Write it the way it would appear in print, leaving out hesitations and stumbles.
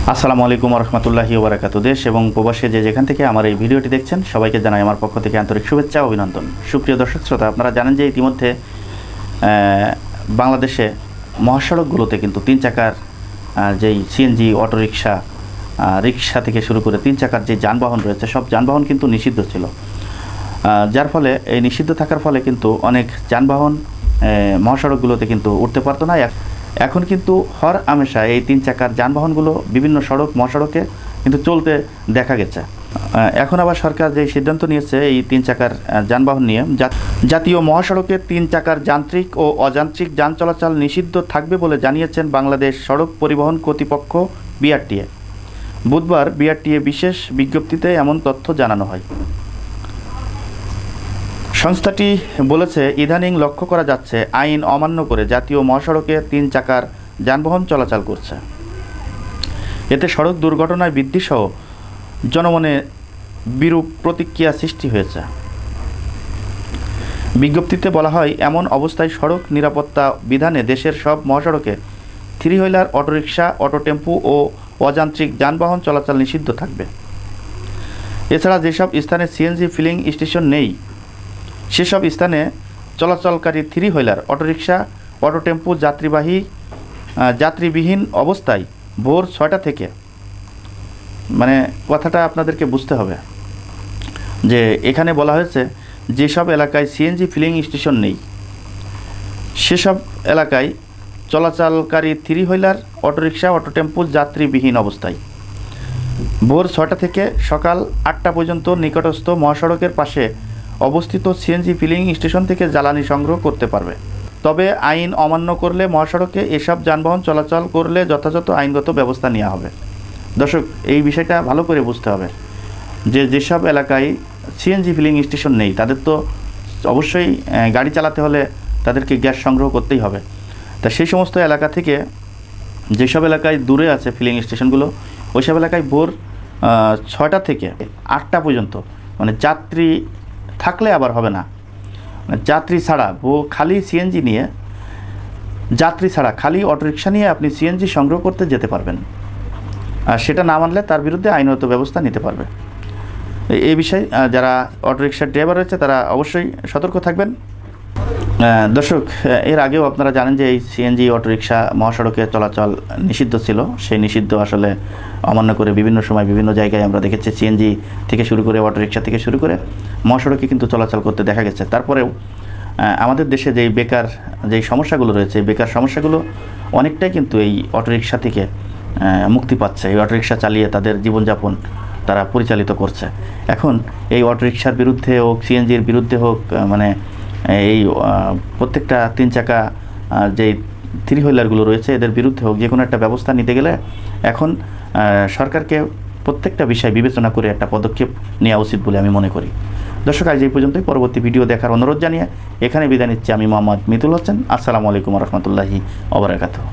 আসসালামু আলাইকুম রহমতুল্লাহি ওবরাকাতু। দেশ এবং প্রবাসে যে যেখান থেকে আমার এই ভিডিওটি দেখছেন সবাইকে জানাই আমার পক্ষ থেকে আন্তরিক শুভেচ্ছা ও অভিনন্দন। সুপ্রিয় দর্শক শ্রোতা, আপনারা জানেন যে ইতিমধ্যে বাংলাদেশে মহাসড়কগুলোতে কিন্তু তিন চাকার যেই সিএনজি, অটোরিকশা, রিক্সা থেকে শুরু করে তিন চাকার যে যানবাহন রয়েছে সব যানবাহন কিন্তু নিষিদ্ধ ছিল। যার ফলে এই নিষিদ্ধ থাকার ফলে কিন্তু অনেক যানবাহন মহাসড়কগুলোতে কিন্তু উঠতে পারতো না। এখন কিন্তু হর হামেশা এই তিন চাকার যানবাহনগুলো বিভিন্ন সড়ক মহাসড়কে কিন্তু চলতে দেখা গেছে। এখন আবার সরকার যে সিদ্ধান্ত নিয়েছে এই তিন চাকার যানবাহন নিয়ে, জাতীয় মহাসড়কে তিন চাকার যান্ত্রিক ও অযান্ত্রিক যান চলাচল নিষিদ্ধ থাকবে বলে জানিয়েছেন বাংলাদেশ সড়ক পরিবহন কর্তৃপক্ষ বিআরটিএ। বুধবার বিআরটিএ বিশেষ বিজ্ঞপ্তিতে এমন তথ্য জানানো হয়। সংস্থাটি বলেছে, ইদানিং লক্ষ্য করা যাচ্ছে আইন অমান্য করে জাতীয় মহাসড়কে তিন চাকার যানবাহন চলাচল করছে। এতে সড়ক দুর্ঘটনায় বৃদ্ধিসহ জনমনে বিরূপ প্রতিক্রিয়া সৃষ্টি হয়েছে। বিজ্ঞপ্তিতে বলা হয়, এমন অবস্থায় সড়ক নিরাপত্তা বিধানে দেশের সব মহাসড়কে থ্রি হুইলার, অটোরিকশা, অটো টেম্পু ও অযান্ত্রিক যানবাহন চলাচল নিষিদ্ধ থাকবে। এছাড়া যেসব স্থানে সিএনজি ফিলিং স্টেশন নেই সেসব স্থানে চলাচলকারী থ্রি হুইলার, অটোরিকশা, অটো টেম্পু যাত্রীবিহীন অবস্থায় ভোর 6টা থেকে, মানে কথাটা আপনাদেরকে বুঝতে হবে যে এখানে বলা হয়েছে যেসব এলাকায় সিএনজি ফিলিং স্টেশন নেই সেসব এলাকায় চলাচলকারী থ্রি হুইলার, অটোরিকশা, অটো টেম্পু যাত্রীবিহীন অবস্থায় ভোর 6টা থেকে সকাল 8টা পর্যন্ত নিকটস্থ মহাসড়কের পাশে অবস্থিত সিএনজি ফিলিং স্টেশন থেকে জ্বালানি সংগ্রহ করতে পারবে। তবে আইন অমান্য করলে মহাসড়কে এসব যানবাহন চলাচল করলে যথাযথ আইনগত ব্যবস্থা নেওয়া হবে। দর্শক, এই বিষয়টা ভালো করে বুঝতে হবে যে যেসব এলাকায় সিএনজি ফিলিং স্টেশন নেই তাদের তো অবশ্যই গাড়ি চালাতে হলে তাদেরকে গ্যাস সংগ্রহ করতেই হবে। তা সেই সমস্ত এলাকা থেকে যেসব এলাকায় দূরে আছে ফিলিং স্টেশনগুলো, ওইসব এলাকায় ভোর 6টা থেকে 8টা পর্যন্ত, মানে যাত্রী থাকলে আবার হবে না, যাত্রী ছাড়া খালি সিএনজি নিয়ে, যাত্রী ছাড়া খালি অটোরিকশা নিয়ে আপনি সিএনজি সংগ্রহ করতে যেতে পারবেন। আর সেটা না মানলে তার বিরুদ্ধে আইনগত ব্যবস্থা নিতে পারবে। এই বিষয়ে যারা অটোরিকশার ড্রাইভার রয়েছে তারা অবশ্যই সতর্ক থাকবেন। দর্শক, এর আগেও আপনারা জানেন যে এই সিএনজি অটোরিকশা মহাসড়কে চলাচল নিষিদ্ধ ছিল। সেই নিষিদ্ধ আসলে অমান্য করে বিভিন্ন সময় বিভিন্ন জায়গায় আমরা দেখেছি সিএনজি থেকে শুরু করে অটোরিকশা থেকে শুরু করে মহাসড়কে কিন্তু চলাচল করতে দেখা গেছে। তারপরেও আমাদের দেশে যেই সমস্যাগুলো রয়েছে, বেকার সমস্যাগুলো অনেকটাই কিন্তু এই অটোরিকশা থেকে মুক্তি পাচ্ছে। এই অটোরিকশা চালিয়ে তাদের জীবনযাপন তারা পরিচালিত করছে। এখন এই অটোরিকশার বিরুদ্ধে হোক, সিএনজির বিরুদ্ধে হোক, মানে এই প্রত্যেকটা তিন চাকা যেই থ্রি হুইলারগুলো রয়েছে এদের বিরুদ্ধে হোক, যে কোনো একটা ব্যবস্থা নিতে গেলে এখন সরকারকে প্রত্যেকটা বিষয় বিবেচনা করে একটা পদক্ষেপ নেওয়া উচিত বলে আমি মনে করি। দর্শক, আজ এই পর্যন্তই। পরবর্তী ভিডিও দেখার অনুরোধ জানিয়ে এখানে বিদায় নিচ্ছি আমি মোহাম্মদ মিতুল হোসেন। আসসালামু আলাইকুম রহমতুল্লাহি ওবরাকাতুহু।